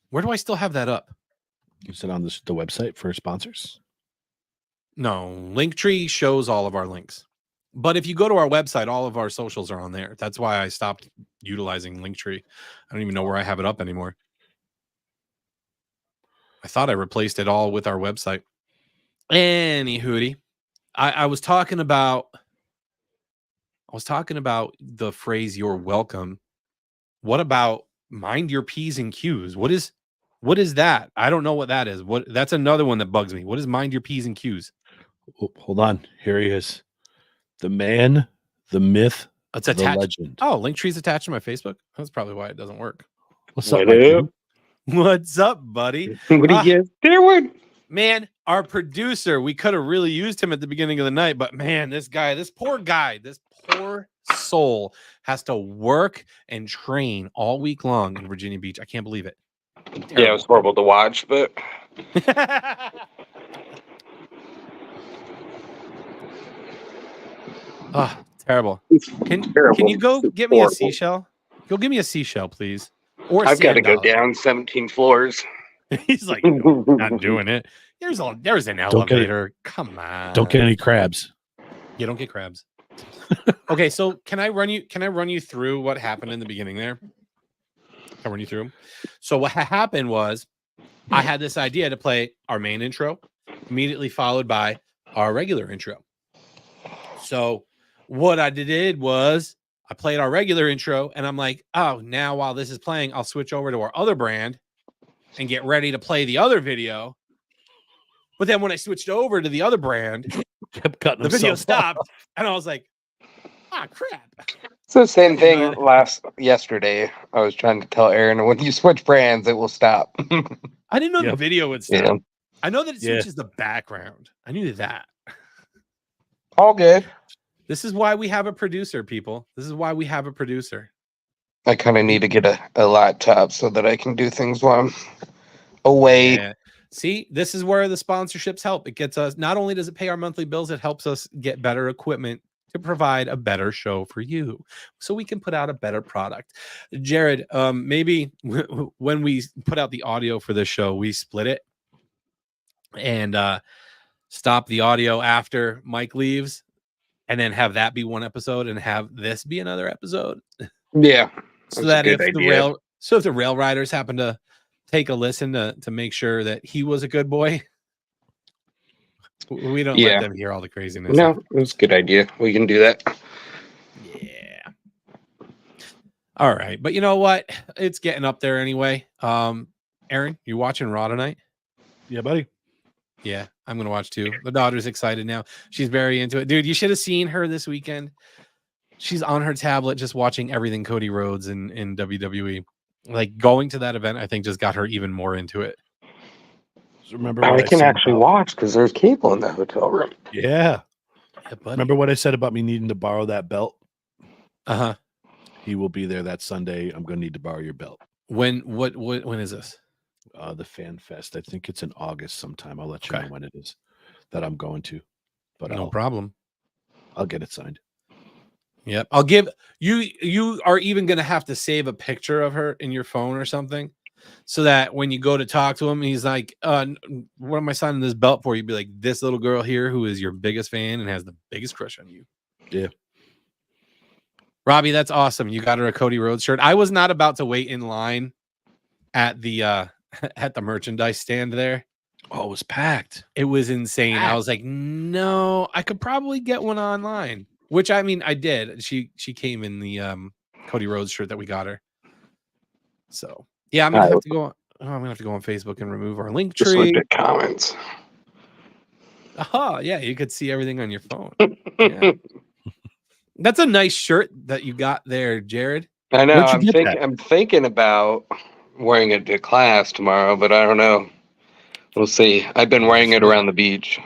Where do I still have that up? Is it on the website for sponsors? No, Linktree shows all of our links. But if you go to our website, all of our socials are on there. That's why I stopped utilizing Linktree. I don't even know where I have it up anymore. I thought I replaced it all with our website. Anywho, I was talking about the phrase "you're welcome." What about mind your P's and Q's? What is that? I don't know what that is. That's another one that bugs me. What is mind your P's and Q's? Oh, hold on. Here he is. The man, the myth, It's The attached. legend. Oh, Linktree's attached to my Facebook. That's probably why it doesn't work. What's up, What Mike? up? What's up, buddy? What are you guys doing? Man, our producer, we could have really used him at the beginning of the night, but man, this poor soul has to work and train all week long in Virginia Beach. I can't believe it. Yeah, it was horrible to watch, but Oh, terrible. Can terrible. you go It's get me a horrible. seashell? Go give me a seashell, please. Or I've got to go $7. down 17 floors. He's like, no, not doing it. There's an elevator. Come on. Don't get any crabs. You don't get crabs. Okay, so can I run you through what happened in the beginning there? I'll run you through. So what happened was I had this idea to play our main intro, immediately followed by our regular intro. So what I did was I played our regular intro, and I'm like, oh, now while this is playing, I'll switch over to our other brand and get ready to play the other video. But then when I switched over to the other brand, Kept cutting the video himself off. stopped, and I was like, crap. It's the same thing yesterday. I was trying to tell Aaron, when you switch brands, it will stop. I didn't know Yeah. the video would stop. Yeah. I know that it Yeah. switches the background. I knew that. All good. This is why we have a producer, people. This is why we have a producer. I kind of need to get a laptop so that I can do things while I'm away. Yeah. See, this is where the sponsorships help. It gets us, not only does it pay our monthly bills, it helps us get better equipment to provide a better show for you so we can put out a better product. Jared, maybe when we put out the audio for this show, we split it and stop the audio after Mike leaves and then have that be one episode and have this be another episode. Yeah. So That's a that good if idea. if the rail riders happen to take a listen to make sure that he was a good boy, we don't Yeah. let them hear all the craziness. No, it's a good idea. We can do that. Yeah. All right, but you know what? It's getting up there anyway. Aaron, you watching Raw tonight? Yeah, buddy. Yeah, I'm gonna watch too. The daughter's excited now. She's very into it, dude. You should have seen her this weekend. She's on her tablet just watching everything Cody Rhodes in WWE. Like going to that event, I think just got her even more into it. Remember I what can said actually about- watch because there's cable in the hotel room. Yeah. Yeah, buddy. Remember what I said about me needing to borrow that belt? Uh-huh. He will be there that Sunday. I'm going to need to borrow your belt. When is this? The Fan Fest. I think it's in August sometime. I'll let you Okay. know when it is that I'm going to. But No problem. I'll get it signed. Yep. I'll give you are even gonna have to save a picture of her in your phone or something so that when you go to talk to him, he's like, what am I signing this belt for? You'd be like, this little girl here who is your biggest fan and has the biggest crush on you. Yeah. Robbie, that's awesome. You got her a Cody Rhodes shirt. I was not about to wait in line at the at the merchandise stand there. Oh, it was packed. It was insane. I was like, no, I could probably get one online. Which I mean, I did. She came in the Cody Rhodes shirt that we got her. So yeah, I'm gonna have to go. I'm gonna have to go on Facebook and remove our link Just tree. looked at comments. Oh yeah, you could see everything on your phone. Yeah. That's a nice shirt that you got there, Jared. I know. Where'd you get that? I'm thinking about wearing it to class tomorrow, but I don't know. We'll see. I've been wearing it around the beach.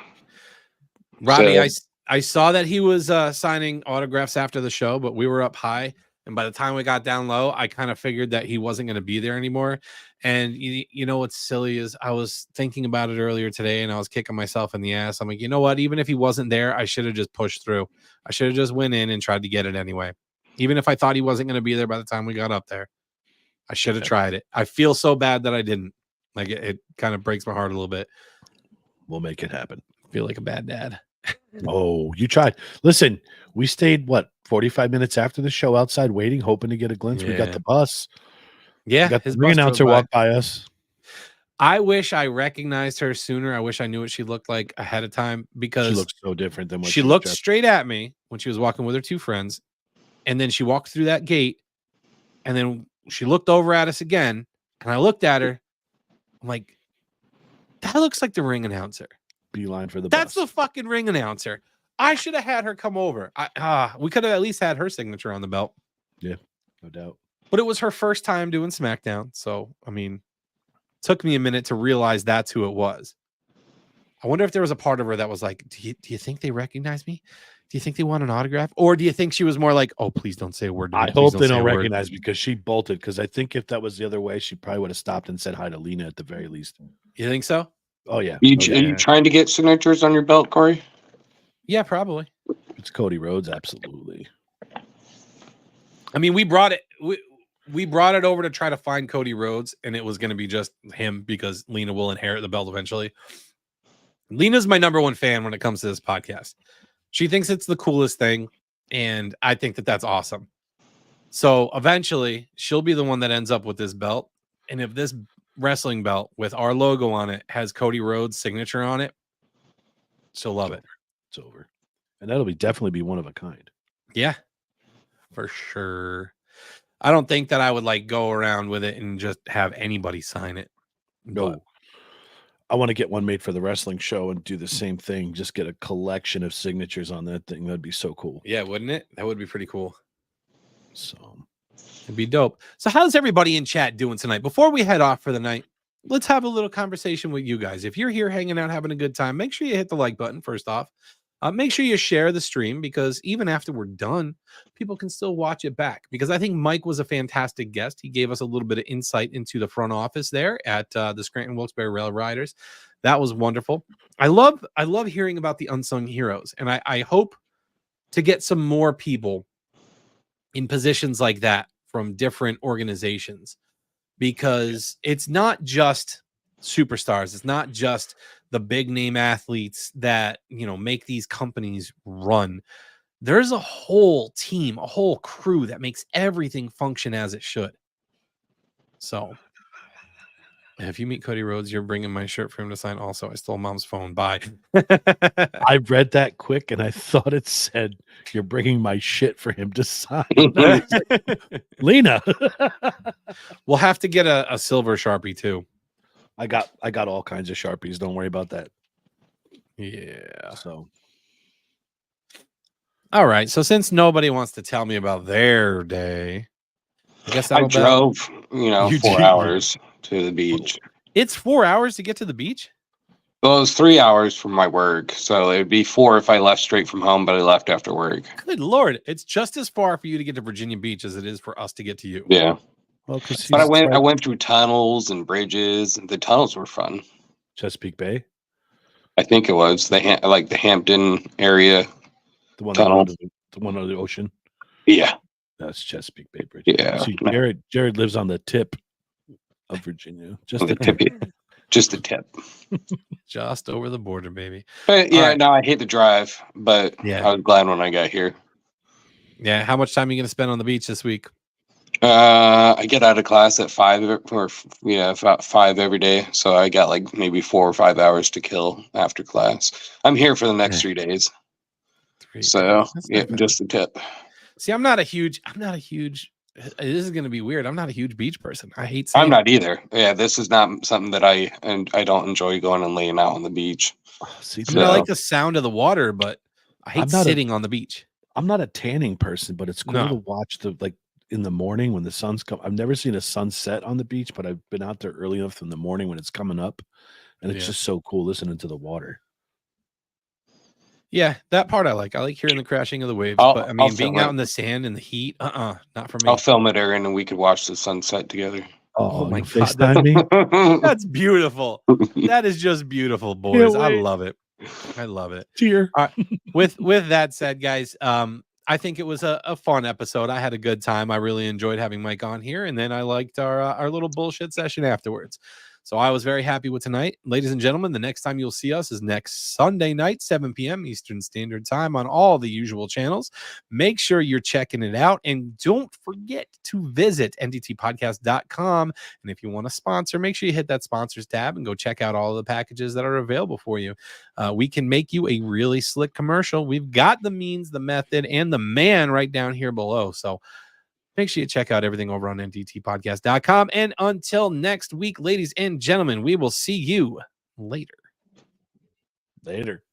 Robbie, So- I saw that he was signing autographs after the show, but we were up high. And by the time we got down low, I kind of figured that he wasn't going to be there anymore. And you know what's silly is I was thinking about it earlier today and I was kicking myself in the ass. I'm like, you know what? Even if he wasn't there, I should have just pushed through. I should have just went in and tried to get it anyway. Even if I thought he wasn't going to be there by the time we got up there, I should have tried it. I feel so bad that I didn't. Like it kind of breaks my heart a little bit. We'll make it happen. I feel like a bad dad. Oh, you tried. Listen, we stayed, 45 minutes after the show outside waiting, hoping to get a glimpse. We got Yeah. the bus. Yeah. We got his the ring bus drove announcer by. walked by us. I wish I recognized her sooner. I wish I knew what she looked like ahead of time She because looks so different than what she was looked dressed. straight at me when she was walking with her two friends. And then she walked through that gate and then she looked over at us again. And I looked at her. I'm like, that looks like the ring announcer. Beeline for the That's bus. the fucking ring announcer. I should have had her come over. We could have at least had her signature on the belt. Yeah, no doubt. But it was her first time doing SmackDown. So, I mean, it took me a minute to realize that's who it was. I wonder if there was a part of her that was like, do you think they recognize me? Do you think they want an autograph? Or do you think she was more like, oh, please don't say a word to me. I hope they don't recognize me because she bolted. Because I think if that was the other way, she probably would have stopped and said hi to Lena at the very least. You think so? Oh, yeah. Are you trying to get signatures on your belt, Corey? Yeah, probably. It's Cody Rhodes, absolutely. I mean, we brought it over to try to find Cody Rhodes, and it was going to be just him because Lena will inherit the belt eventually. Lena's my number one fan when it comes to this podcast. She thinks it's the coolest thing, and I think that that's awesome. So eventually, she'll be the one that ends up with this belt. And if this wrestling belt with our logo on it has Cody Rhodes' signature on it, she'll love it. It's over. And that'll definitely be one of a kind. Yeah, for sure. I don't think that I would like go around with it and just have anybody sign it. No. But I want to get one made for the wrestling show and do the same thing. Just get a collection of signatures on that thing. That'd be so cool. yeah, wouldn't it? That would be pretty cool. So It'd be dope. So how's everybody in chat doing tonight? Before we head off for the night, let's have a little conversation with you guys. If you're here hanging out, having a good time, make sure you hit the like button first off. Make sure you share the stream because even after we're done, people can still watch it back. Because I think Mike was a fantastic guest. He gave us a little bit of insight into the front office there at the Scranton Wilkes-Barre Railriders. That was wonderful. I love hearing about the unsung heroes, and I hope to get some more people in positions like that from different organizations, because it's not just superstars. It's not just the big name athletes that, make these companies run. There's a whole team, a whole crew that makes everything function as it should. So if you meet Cody Rhodes, you're bringing my shirt for him to sign. Also, I stole Mom's phone. Bye. I read that quick and I thought it said, you're bringing my shit for him to sign. Lena. We'll have to get a silver Sharpie too. I got all kinds of Sharpies. Don't worry about that. Yeah. So, all right. So since nobody wants to tell me about their day, I guess I drove, 4 hours to the beach. It's 4 hours to get to the beach? Well, it was 3 hours from my work, so it would be 4 if I left straight from home, but I left after work. Good Lord. It's just as far for you to get to Virginia Beach as it is for us to get to you. Yeah. well, But I went through tunnels and bridges, and the tunnels were fun. Chesapeake Bay, I think it was the Hampton area. the one Tunnel. the one on the ocean. Yeah. That's Chesapeake Bay Bridge. Yeah. See, Jared lives on the tip of Virginia. Just The tip. Just the tip. Just over the border, baby. But yeah, All right. no, I hate the drive, but Yeah. I was glad when I got here. Yeah. How much time are you going to spend on the beach this week? I get out of class at 5 about 5 every day. So I got like maybe 4 or 5 hours to kill after class. I'm here for the next 3 days. So yeah, just the tip. See, I'm not a huge, this is going to be weird. I'm not a huge beach person. I hate sand. I'm not either. Yeah, this is not something that I don't enjoy going and laying out on the beach. See, I mean, I like the sound of the water, but I hate sitting on the beach. I'm not a tanning person, but it's cool No. to watch in the morning when the sun's come. I've never seen a sunset on the beach, but I've been out there early enough in the morning when it's coming up, and it's just so cool listening to the water. Yeah, that part I like. I like hearing the crashing of the waves. I'll- But I I'll mean, being film out it. in the sand and the heat, not for me. I'll film it, Aaron, and we could watch the sunset together. Oh, my my God, FaceTime me. That's beautiful. That is just beautiful, boys. I wait. love it. I love it. Cheer. With that said, guys, I think it was a fun episode. I had a good time. I really enjoyed having Mike on here, and then I liked our little bullshit session afterwards. So I was very happy with tonight. Ladies and gentlemen, the next time you'll see us is next Sunday night, 7 p.m. Eastern Standard Time on all the usual channels. Make sure you're checking it out. And don't forget to visit ndtpodcast.com. And if you want to sponsor, make sure you hit that sponsors tab and go check out all of the packages that are available for you. We can make you a really slick commercial. We've got the means, the method, and the man right down here below. So make sure you check out everything over on ndtpodcast.com. And until next week, ladies and gentlemen, we will see you later. Later.